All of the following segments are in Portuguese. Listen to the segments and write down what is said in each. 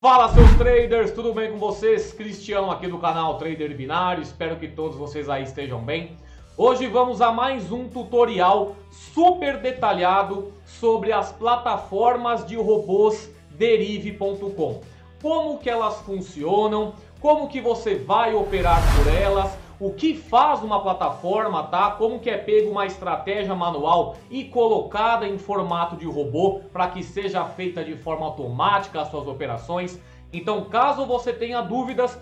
Fala, seus traders, tudo bem com vocês? Cristiano aqui do canal Trader Binário, espero que todos vocês aí estejam bem. Hoje vamos a mais um tutorial super detalhado sobre as plataformas de robôs Derive.com. Como que elas funcionam, como que você vai operar por elas, o que faz uma plataforma, tá? Como que é pego uma estratégia manual e colocada em formato de robô para que seja feita de forma automática as suas operações. Então, caso você tenha dúvidas,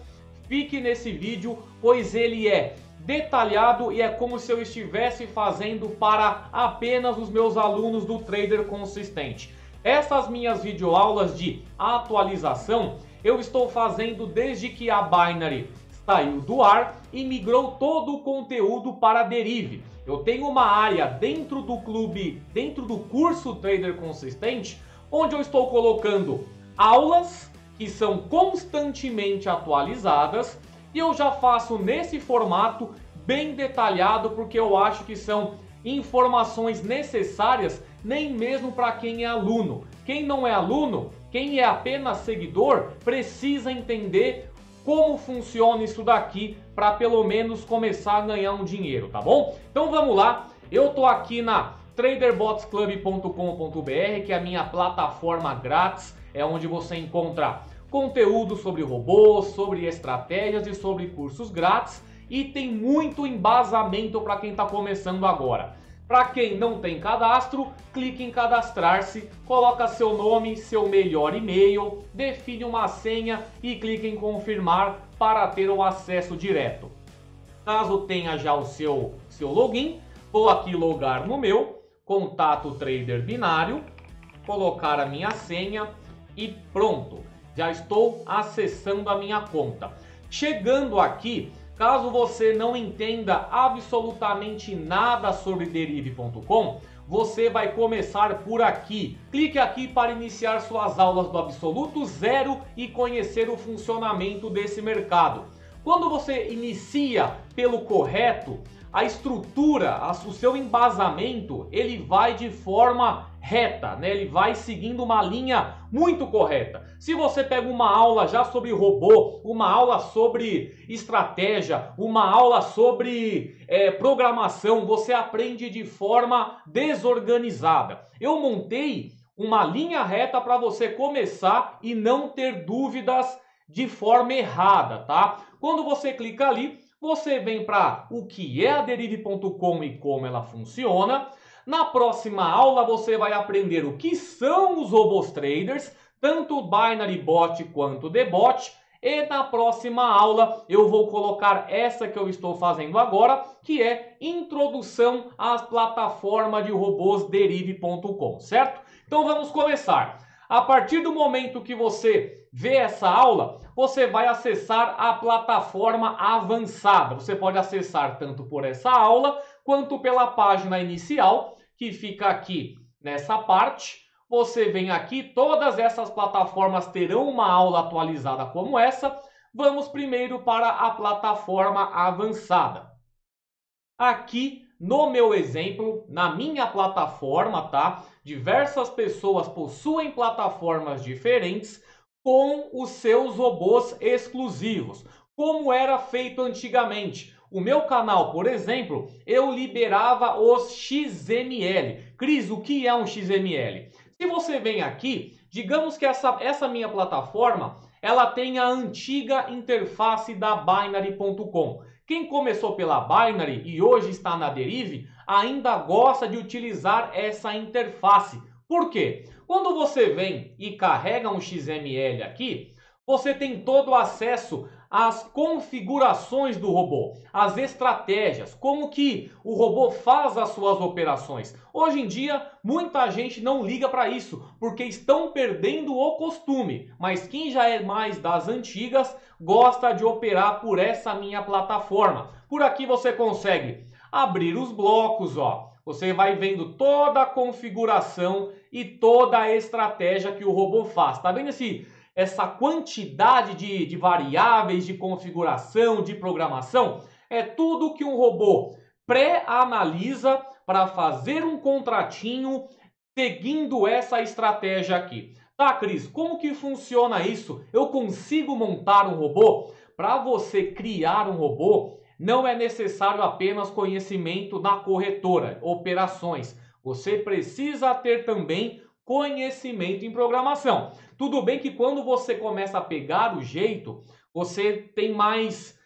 fique nesse vídeo, pois ele é detalhado e é como se eu estivesse fazendo para apenas os meus alunos do Trader Consistente. Essas minhas videoaulas de atualização eu estou fazendo desde que a Binary saiu do ar e migrou todo o conteúdo para a Derive. Eu tenho uma área dentro do clube, dentro do curso Trader Consistente, onde eu estou colocando aulas que são constantemente atualizadas e eu já faço nesse formato bem detalhado porque eu acho que são informações necessárias nem mesmo para quem é aluno. Quem não é aluno, quem é apenas seguidor, precisa entender como funciona isso daqui para pelo menos começar a ganhar um dinheiro, tá bom? Então vamos lá, eu tô aqui na traderbotsclub.com.br, que é a minha plataforma grátis, é onde você encontra conteúdo sobre robôs, sobre estratégias e sobre cursos grátis e tem muito embasamento para quem está começando agora. Para quem não tem cadastro, clique em cadastrar-se, coloca seu nome, seu melhor e-mail, define uma senha e clique em confirmar para ter o acesso direto. Caso tenha já o seu login, vou aqui logar no meu, contato Trader Binário, colocar a minha senha e pronto, já estou acessando a minha conta. Chegando aqui, caso você não entenda absolutamente nada sobre Derive.com, você vai começar por aqui. Clique aqui para iniciar suas aulas do absoluto zero e conhecer o funcionamento desse mercado. Quando você inicia pelo correto, a estrutura, o seu embasamento, ele vai de forma reta, né? Ele vai seguindo uma linha muito correta. Se você pega uma aula já sobre robô, uma aula sobre estratégia, uma aula sobre programação, você aprende de forma desorganizada. Eu montei uma linha reta para você começar e não ter dúvidas de forma errada, tá? Quando você clica ali, você vem para o que é a Derive.com e como ela funciona. Na próxima aula você vai aprender o que são os robôs traders, tanto o Binary Bot quanto o Debot. E na próxima aula eu vou colocar essa que eu estou fazendo agora, que é Introdução à plataforma de robôs Derive.com, certo? Então vamos começar. A partir do momento que você vê essa aula, você vai acessar a plataforma avançada. Você pode acessar tanto por essa aula, quanto pela página inicial, que fica aqui nessa parte. Você vem aqui, todas essas plataformas terão uma aula atualizada como essa. Vamos primeiro para a plataforma avançada. Aqui no meu exemplo, na minha plataforma, tá? Diversas pessoas possuem plataformas diferentes com os seus robôs exclusivos, como era feito antigamente. O meu canal, por exemplo, eu liberava os XML. Cris, o que é um XML? Se você vem aqui, digamos que essa minha plataforma, ela tem a antiga interface da Binary.com. Quem começou pela Binary e hoje está na Derive, ainda gosta de utilizar essa interface. Por quê? Quando você vem e carrega um XML aqui, você tem todo o acesso às configurações do robô, às estratégias, como que o robô faz as suas operações. Hoje em dia, muita gente não liga para isso, porque estão perdendo o costume. Mas quem já é mais das antigas, gosta de operar por essa minha plataforma. Por aqui você consegue abrir os blocos, ó. Você vai vendo toda a configuração e toda a estratégia que o robô faz. Tá vendo essa quantidade de variáveis, de configuração, de programação? É tudo que um robô pré-analisa para fazer um contratinho seguindo essa estratégia aqui. Tá, Cris, como que funciona isso? Eu consigo montar um robô? Para você criar um robô, não é necessário apenas conhecimento na corretora, operações. Você precisa ter também conhecimento em programação. Tudo bem que quando você começa a pegar o jeito, você tem mais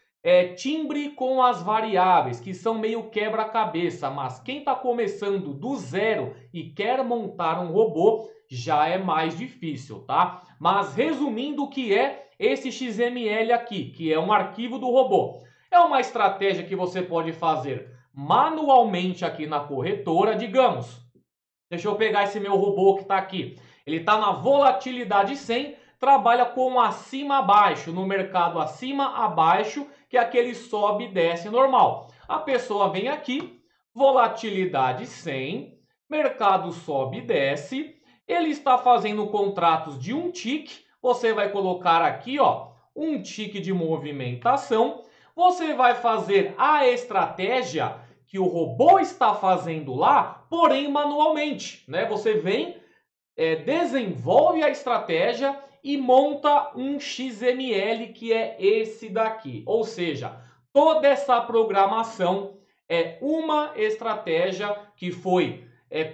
timbre com as variáveis, que são meio quebra-cabeça, mas quem está começando do zero e quer montar um robô, já é mais difícil, tá? Mas resumindo o que é esse XML aqui, que é um arquivo do robô. É uma estratégia que você pode fazer manualmente aqui na corretora, digamos. Deixa eu pegar esse meu robô que está aqui. Ele está na volatilidade 100, trabalha com acima-abaixo, no mercado acima-abaixo, que é aquele sobe e desce normal. A pessoa vem aqui, volatilidade 100, mercado sobe e desce, ele está fazendo contratos de um tique, você vai colocar aqui, ó, um tique de movimentação, você vai fazer a estratégia que o robô está fazendo lá, porém manualmente, né? Você vem, desenvolve a estratégia e monta um XML que é esse daqui. Ou seja, toda essa programação é uma estratégia que foi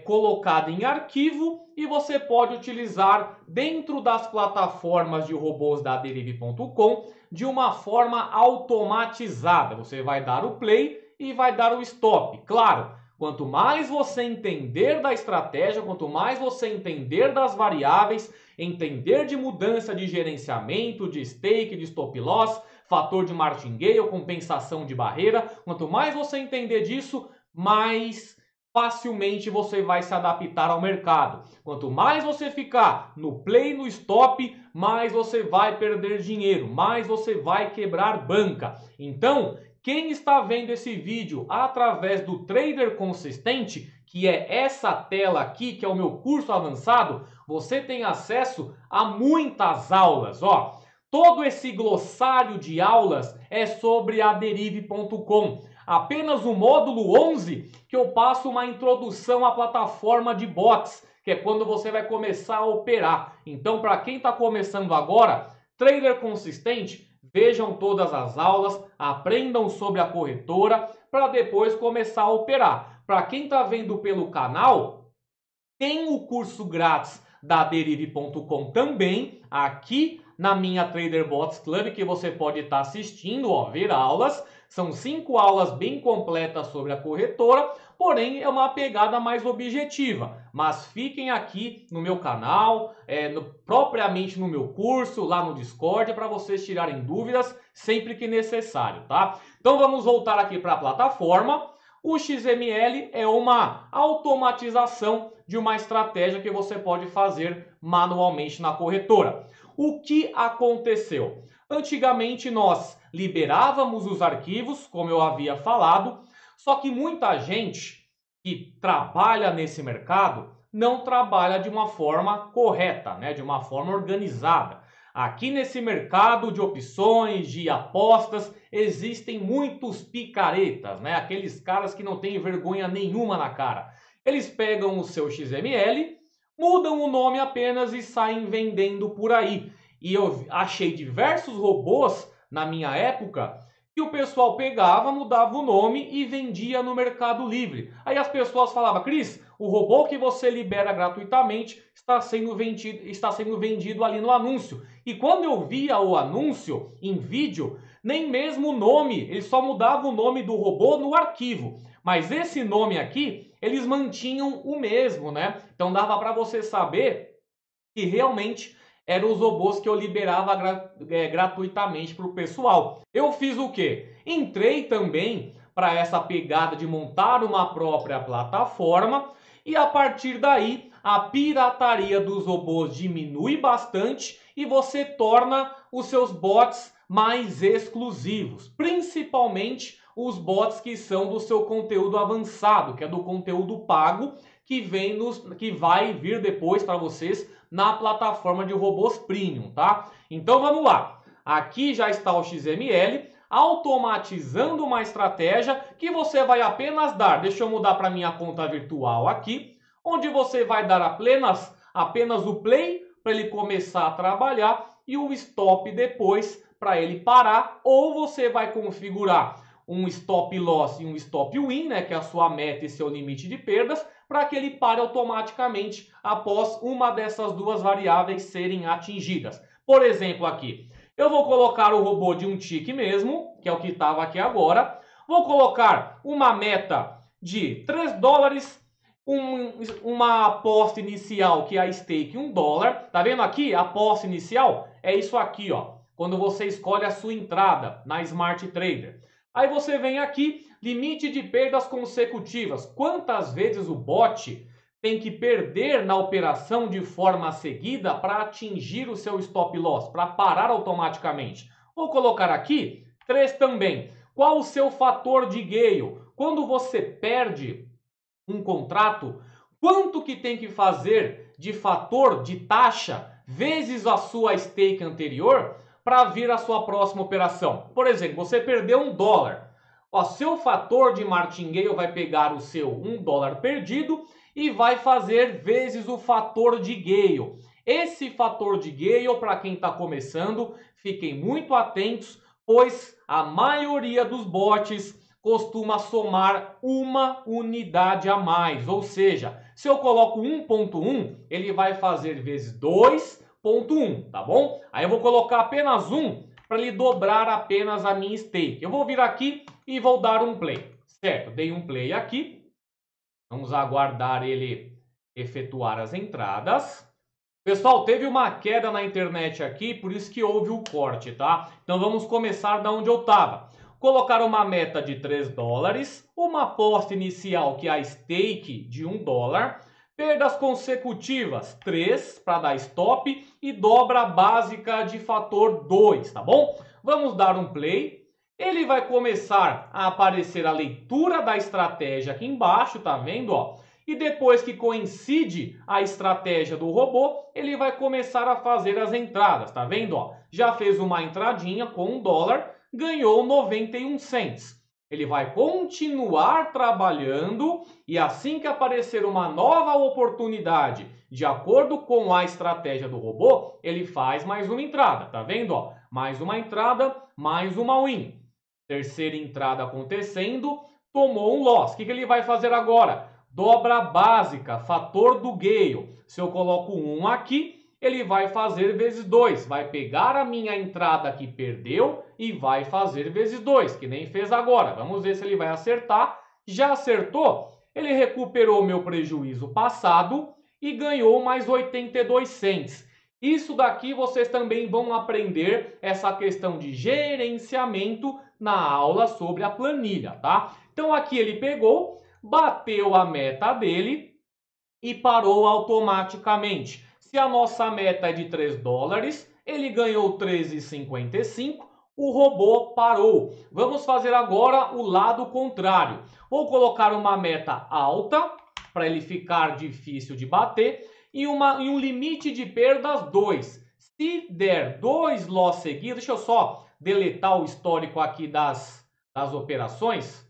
colocada em arquivo e você pode utilizar dentro das plataformas de robôs da Derive.com de uma forma automatizada. Você vai dar o play e vai dar o stop. Claro, quanto mais você entender da estratégia, quanto mais você entender das variáveis, entender de mudança de gerenciamento, de stake, de stop loss, fator de martingale, compensação de barreira, quanto mais você entender disso, mais facilmente você vai se adaptar ao mercado. Quanto mais você ficar no play, no stop, mais você vai perder dinheiro, mais você vai quebrar banca. Então, quem está vendo esse vídeo através do Trader Consistente, que é essa tela aqui, que é o meu curso avançado, você tem acesso a muitas aulas, ó. Todo esse glossário de aulas é sobre a Derive.com. Apenas o módulo 11 que eu passo uma introdução à plataforma de bots, que é quando você vai começar a operar. Então, para quem está começando agora, Trader Consistente, vejam todas as aulas, aprendam sobre a corretora para depois começar a operar. Para quem está vendo pelo canal, tem o curso grátis da Derive.com também, aqui na minha Trader Bots Club, que você pode estar assistindo, ó, ver aulas. São 5 aulas bem completas sobre a corretora, porém é uma pegada mais objetiva. Mas fiquem aqui no meu canal, propriamente no meu curso, lá no Discord, para vocês tirarem dúvidas sempre que necessário, tá? Então vamos voltar aqui para a plataforma. O XML é uma automatização de uma estratégia que você pode fazer manualmente na corretora. O que aconteceu? Antigamente nós liberávamos os arquivos, como eu havia falado, só que muita gente que trabalha nesse mercado não trabalha de uma forma correta, né? De uma forma organizada. Aqui nesse mercado de opções, de apostas, existem muitos picaretas, né? Aqueles caras que não têm vergonha nenhuma na cara. Eles pegam o seu XML, mudam o nome apenas e saem vendendo por aí. E eu achei diversos robôs na minha época que o pessoal pegava, mudava o nome e vendia no Mercado Livre. Aí as pessoas falavam: Cris, o robô que você libera gratuitamente está sendo vendido ali no anúncio. E quando eu via o anúncio em vídeo, nem mesmo o nome, ele só mudava o nome do robô no arquivo. Mas esse nome aqui, eles mantinham o mesmo, né? Então dava para você saber que realmente eram os robôs que eu liberava gratuitamente para o pessoal. Eu fiz o quê? Entrei também para essa pegada de montar uma própria plataforma e a partir daí a pirataria dos robôs diminui bastante e você torna os seus bots mais exclusivos, principalmente os bots que são do seu conteúdo avançado, que é do conteúdo pago, que vai vir depois para vocês na plataforma de robôs premium, tá? Então vamos lá. Aqui já está o XML automatizando uma estratégia que você vai apenas dar. Deixa eu mudar para minha conta virtual aqui, onde você vai dar apenas o play para ele começar a trabalhar e o stop depois para ele parar, ou você vai configurar um stop loss e um stop win, né, que é a sua meta e seu limite de perdas, para que ele pare automaticamente após uma dessas duas variáveis serem atingidas. Por exemplo, aqui, eu vou colocar o robô de um tique mesmo, que é o que estava aqui agora. Vou colocar uma meta de 3 dólares, uma aposta inicial que é a stake $1. Tá vendo aqui? A aposta inicial é isso aqui, ó. Quando você escolhe a sua entrada na Smart Trader. Aí você vem aqui, limite de perdas consecutivas. Quantas vezes o bot tem que perder na operação de forma seguida para atingir o seu stop loss, para parar automaticamente? Vou colocar aqui 3 também. Qual o seu fator de ganho? Quando você perde um contrato, quanto que tem que fazer de fator de taxa vezes a sua stake anterior para vir a sua próxima operação? Por exemplo, você perdeu $1. O seu fator de martingale vai pegar o seu $1 perdido e vai fazer vezes o fator de ganho. Esse fator de ganho, para quem está começando, fiquem muito atentos, pois a maioria dos bots costuma somar uma unidade a mais. Ou seja, se eu coloco 1.1, ele vai fazer vezes 2.1, tá bom? Aí eu vou colocar apenas 1 para ele dobrar apenas a minha stake. Eu vou vir aqui e vou dar um play, certo? Dei um play aqui. Vamos aguardar ele efetuar as entradas. Pessoal, teve uma queda na internet aqui, por isso que houve o corte, tá? Então vamos começar da onde eu estava. Colocar uma meta de 3 dólares, uma aposta inicial que é a stake de $1, perdas consecutivas 3 para dar stop e dobra básica de fator 2, tá bom? Vamos dar um play. Ele vai começar a aparecer a leitura da estratégia aqui embaixo, tá vendo, ó? E depois que coincide a estratégia do robô, ele vai começar a fazer as entradas, tá vendo, ó? Já fez uma entradinha com $1, ganhou 91 cents. Ele vai continuar trabalhando e assim que aparecer uma nova oportunidade, de acordo com a estratégia do robô, ele faz mais uma entrada, tá vendo, ó? Mais uma entrada, mais uma win. Terceira entrada acontecendo, tomou um loss. O que ele vai fazer agora? Dobra básica, fator do ganho. Se eu coloco 1 aqui, ele vai fazer vezes 2. Vai pegar a minha entrada que perdeu e vai fazer vezes 2, que nem fez agora. Vamos ver se ele vai acertar. Já acertou? Ele recuperou meu prejuízo passado e ganhou mais 82 cents. Isso daqui vocês também vão aprender essa questão de gerenciamento na aula sobre a planilha, tá? Então aqui ele pegou, bateu a meta dele e parou automaticamente. Se a nossa meta é de 3 dólares, ele ganhou 13,55, o robô parou. Vamos fazer agora o lado contrário. Vou colocar uma meta alta, para ele ficar difícil de bater, e um limite de perdas 2. Se der 2 loss seguidos, deixa eu só deletar o histórico aqui das operações.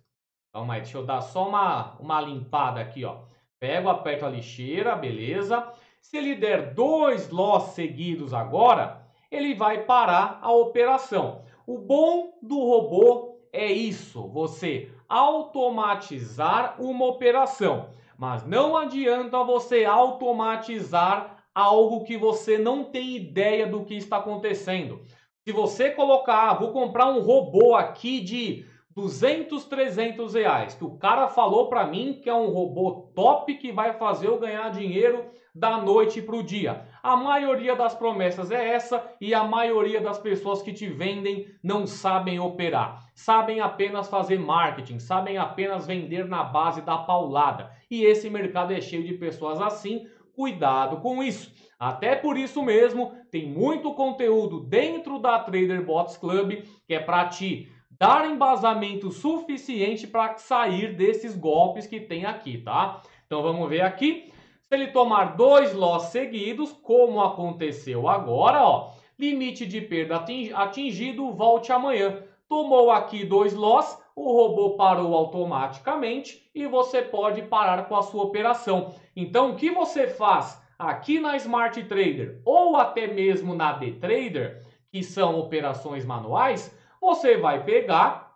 Calma aí, deixa eu dar só uma limpada aqui, ó. Pego, aperto a lixeira, beleza. Se ele der 2 loss seguidos agora, ele vai parar a operação. O bom do robô é isso, você automatizar uma operação. Mas não adianta você automatizar algo que você não tem ideia do que está acontecendo. Se você colocar, vou comprar um robô aqui de 200, 300 reais, que o cara falou para mim que é um robô top que vai fazer eu ganhar dinheiro da noite para o dia. A maioria das promessas é essa e a maioria das pessoas que te vendem não sabem operar. Sabem apenas fazer marketing, sabem apenas vender na base da paulada. E esse mercado é cheio de pessoas assim, cuidado com isso. Até por isso mesmo, tem muito conteúdo dentro da Trader Bots Club que é para te dar embasamento suficiente para sair desses golpes que tem aqui, tá? Então vamos ver aqui. Se ele tomar 2 loss seguidos, como aconteceu agora, ó, limite de perda atingido, volte amanhã. Tomou aqui 2 loss, o robô parou automaticamente e você pode parar com a sua operação. Então o que você faz aqui na Smart Trader ou até mesmo na DTrader, que são operações manuais, você vai pegar,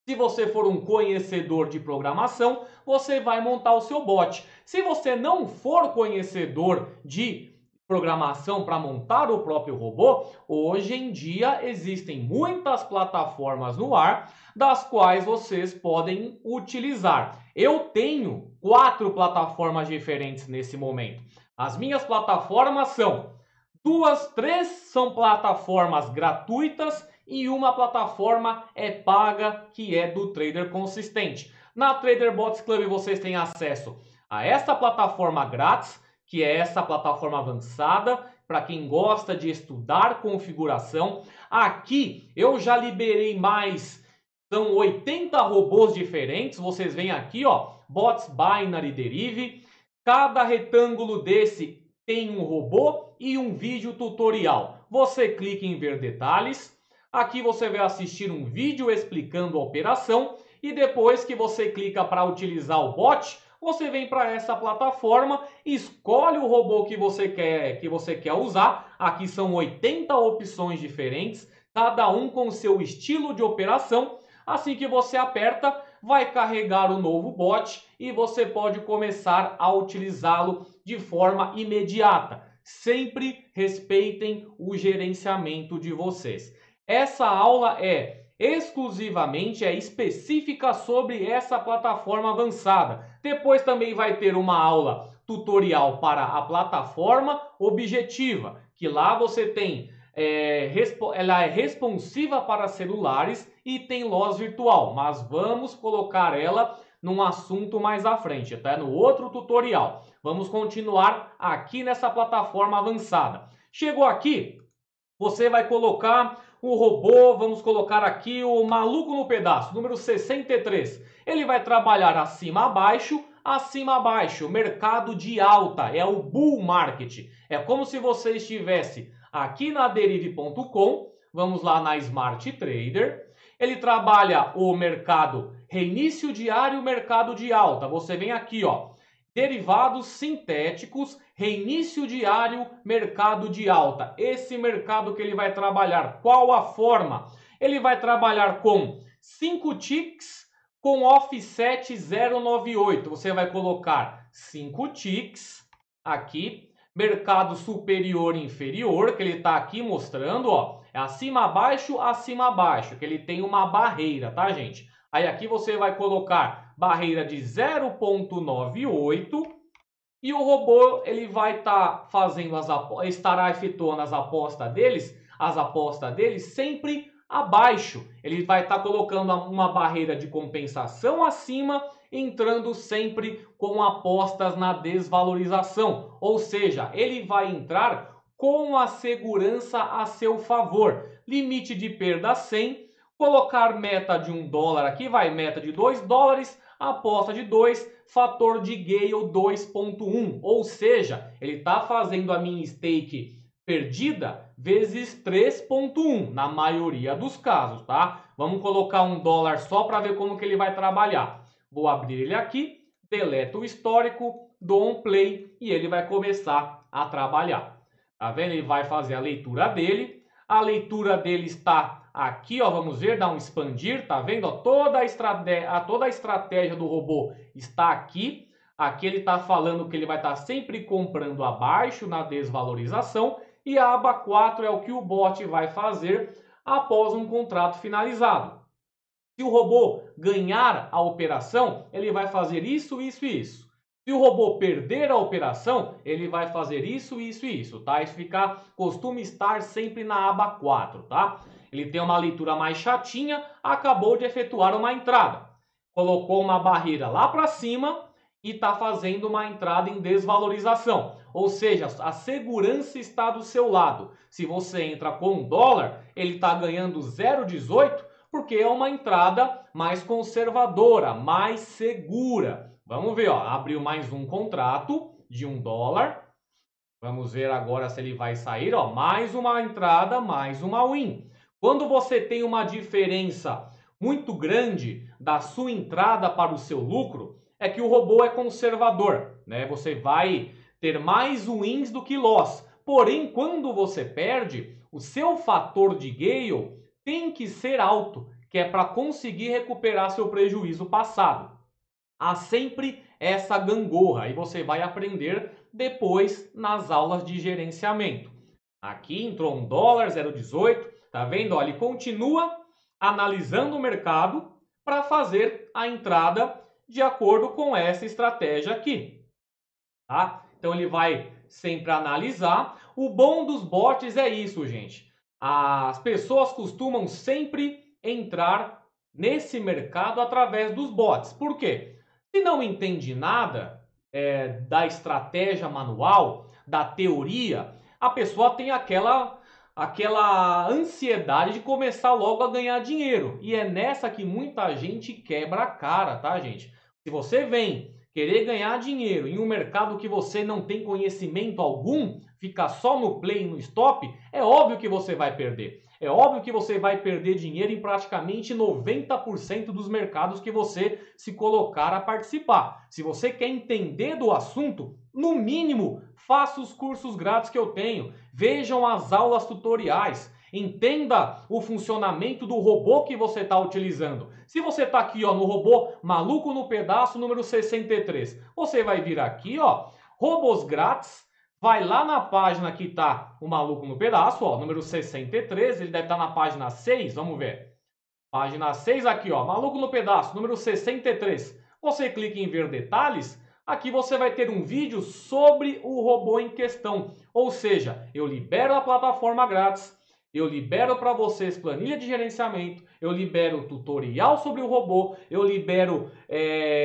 se você for um conhecedor de programação, você vai montar o seu bot. Se você não for conhecedor de programação para montar o próprio robô, hoje em dia existem muitas plataformas no ar das quais vocês podem utilizar. Eu tenho 4 plataformas diferentes nesse momento. As minhas plataformas são 3 são plataformas gratuitas e uma plataforma é paga, que é do Trader Consistente. Na Trader Bots Club vocês têm acesso a essa plataforma grátis, que é essa plataforma avançada, para quem gosta de estudar configuração. Aqui eu já liberei mais, são 80 robôs diferentes. Vocês veem aqui, ó, Bots Binary Derive. Cada retângulo desse tem um robô e um vídeo tutorial. Você clica em ver detalhes. Aqui você vai assistir um vídeo explicando a operação. E depois que você clica para utilizar o bot, você vem para essa plataforma, escolhe o robô que você quer usar. Aqui são 80 opções diferentes, cada um com seu estilo de operação. Assim que você aperta, vai carregar o novo bot e você pode começar a utilizá-lo de forma imediata. Sempre respeitem o gerenciamento de vocês. Essa aula é específica sobre essa plataforma avançada. Depois também vai ter uma aula tutorial para a plataforma objetiva, que lá você tem, ela é responsiva para celulares e tem loss virtual, mas vamos colocar ela num assunto mais à frente, tá? No outro tutorial. Vamos continuar aqui nessa plataforma avançada. Chegou aqui, você vai colocar o robô, vamos colocar aqui o maluco no pedaço, número 63. Ele vai trabalhar acima abaixo, mercado de alta, é o bull market. É como se você estivesse aqui na Derive.com, vamos lá na Smart Trader. Ele trabalha o mercado reinício diário, mercado de alta. Você vem aqui, ó, derivados sintéticos, reinício diário, mercado de alta. Esse mercado que ele vai trabalhar, qual a forma? Ele vai trabalhar com 5 ticks com offset 0,98. Você vai colocar 5 ticks aqui, mercado superior e inferior, que ele está aqui mostrando, ó, é acima, abaixo, que ele tem uma barreira, tá, gente? Aí aqui você vai colocar barreira de 0,98 e o robô ele vai estar fazendo estará efetuando as apostas deles sempre abaixo. Ele vai estar colocando uma barreira de compensação acima, entrando sempre com apostas na desvalorização. Ou seja, ele vai entrar com a segurança a seu favor. Limite de perda 100. Colocar meta de $1 aqui, vai meta de $2, aposta de 2, fator de Gale 2.1. Ou seja, ele está fazendo a minha stake perdida vezes 3.1 na maioria dos casos, tá? Vamos colocar $1 só para ver como que ele vai trabalhar. Vou abrir ele aqui, deleto o histórico, dou um play e ele vai começar a trabalhar. Tá vendo? Ele vai fazer a leitura dele. A leitura dele está aqui, ó, vamos ver, dá um expandir, tá vendo? Ó, toda a estratégia do robô está aqui. Aqui ele está falando que ele vai estar sempre comprando abaixo na desvalorização. E a aba 4 é o que o bot vai fazer após um contrato finalizado. Se o robô ganhar a operação, ele vai fazer isso, isso e isso. Se o robô perder a operação, ele vai fazer isso, isso e isso, tá? Isso costuma estar sempre na aba 4, tá? Ele tem uma leitura mais chatinha, acabou de efetuar uma entrada. Colocou uma barreira lá para cima e está fazendo uma entrada em desvalorização. Ou seja, a segurança está do seu lado. Se você entra com $1, ele está ganhando 0,18 porque é uma entrada mais conservadora, mais segura. Vamos ver, ó, abriu mais um contrato de $1. Vamos ver agora se ele vai sair, ó, mais uma entrada, mais uma win. Quando você tem uma diferença muito grande da sua entrada para o seu lucro, é que o robô é conservador, né? Você vai ter mais wins do que loss. Porém, quando você perde, o seu fator de Gale tem que ser alto, que é para conseguir recuperar seu prejuízo passado. Há sempre essa gangorra e você vai aprender depois nas aulas de gerenciamento. Aqui entrou um dólar 0,18, tá vendo? Olha, ele continua analisando o mercado para fazer a entrada de acordo com essa estratégia aqui, tá? Então ele vai sempre analisar. O bom dos bots é isso, gente. As pessoas costumam sempre entrar nesse mercado através dos bots. Por quê? Se não entende nada da estratégia manual, da teoria, a pessoa tem aquela ansiedade de começar logo a ganhar dinheiro. E é nessa que muita gente quebra a cara, tá, gente? Se você vem querer ganhar dinheiro em um mercado que você não tem conhecimento algum, fica só no play e no stop, é óbvio que você vai perder. É óbvio que você vai perder dinheiro em praticamente 90% dos mercados que você se colocar a participar. Se você quer entender do assunto, no mínimo, faça os cursos grátis que eu tenho. Vejam as aulas tutoriais. Entenda o funcionamento do robô que você está utilizando. Se você está aqui no robô Maluco no Pedaço número 63, você vai vir aqui, robôs grátis. Vai lá na página que está o Maluco no Pedaço, número 63, ele deve estar na página 6, vamos ver. Página 6 aqui, Maluco no Pedaço, número 63. Você clica em ver detalhes, aqui você vai ter um vídeo sobre o robô em questão. Ou seja, eu libero a plataforma grátis, eu libero para vocês planilha de gerenciamento, eu libero tutorial sobre o robô, eu libero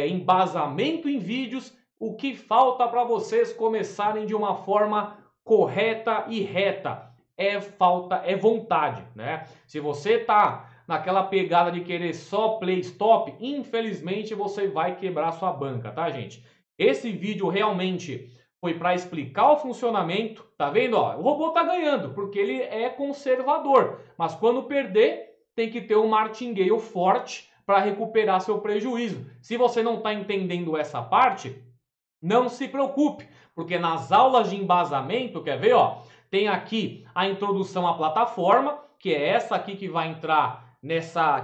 embasamento em vídeos. O que falta para vocês começarem de uma forma correta e reta é vontade, né? Se você tá naquela pegada de querer só play stop, infelizmente você vai quebrar sua banca, tá, gente? Esse vídeo realmente foi para explicar o funcionamento, tá vendo? O robô tá ganhando porque ele é conservador, mas quando perder tem que ter um martingale forte para recuperar seu prejuízo. Se você não tá entendendo essa parte, não se preocupe, porque nas aulas de embasamento, quer ver, tem aqui a introdução à plataforma, que é essa aqui que vai entrar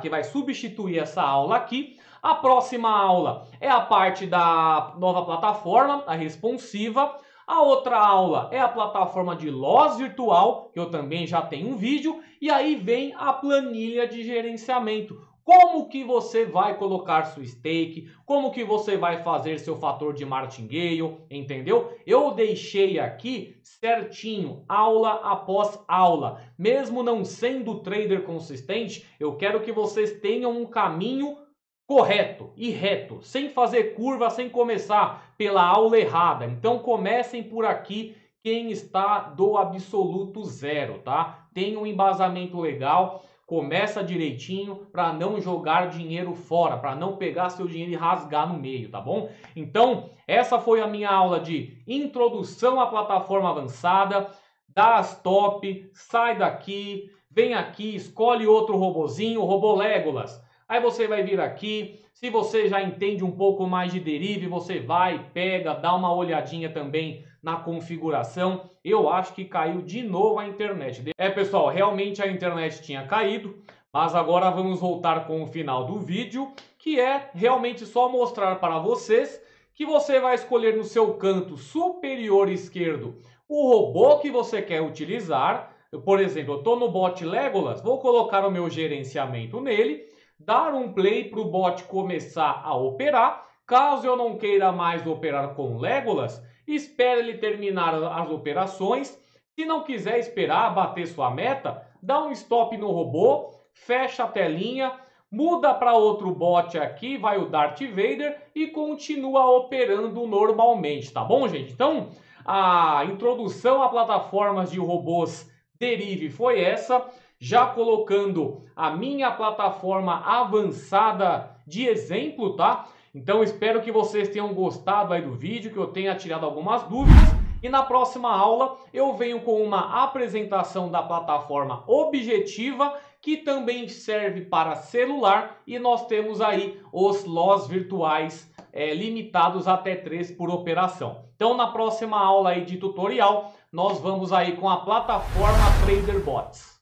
que vai substituir essa aula aqui. A próxima aula é a parte da nova plataforma, a responsiva. A outra aula é a plataforma de loss virtual, que eu também já tenho um vídeo. E aí vem a planilha de gerenciamento. Como que você vai colocar sua stake, como que você vai fazer seu fator de martingale, entendeu? Eu deixei aqui certinho, aula após aula. Mesmo não sendo trader consistente, eu quero que vocês tenham um caminho correto e reto, sem fazer curva, sem começar pela aula errada. Então comecem por aqui quem está do absoluto zero, tá? Tem um embasamento legal. Começa direitinho para não jogar dinheiro fora, para não pegar seu dinheiro e rasgar no meio, tá bom? Então, essa foi a minha aula de introdução à plataforma avançada. Dá as top, sai daqui, vem aqui, escolhe outro robozinho, o robô Legolas. Aí você vai vir aqui, se você já entende um pouco mais de derive, você vai, pega, dá uma olhadinha também na configuração. Eu acho que caiu de novo a internet. Pessoal, realmente a internet tinha caído, mas agora vamos voltar com o final do vídeo, que é realmente só mostrar para vocês que você vai escolher no seu canto superior esquerdo o robô que você quer utilizar. Por exemplo, eu estou no bot Legolas, vou colocar o meu gerenciamento nele, dar um play para o bot começar a operar. Caso eu não queira mais operar com Legolas, espere ele terminar as operações. Se não quiser esperar bater sua meta, dá um stop no robô, fecha a telinha, muda para outro bot aqui, vai o Darth Vader e continua operando normalmente, tá bom, gente? Então, a introdução a plataformas de robôs Derive foi essa, já colocando a minha plataforma avançada de exemplo, tá? Então espero que vocês tenham gostado aí do vídeo, que eu tenha tirado algumas dúvidas. E na próxima aula eu venho com uma apresentação da plataforma Objetiva, que também serve para celular, e nós temos aí os LOS virtuais limitados até 3 por operação. Então na próxima aula aí de tutorial nós vamos aí com a plataforma TraderBots.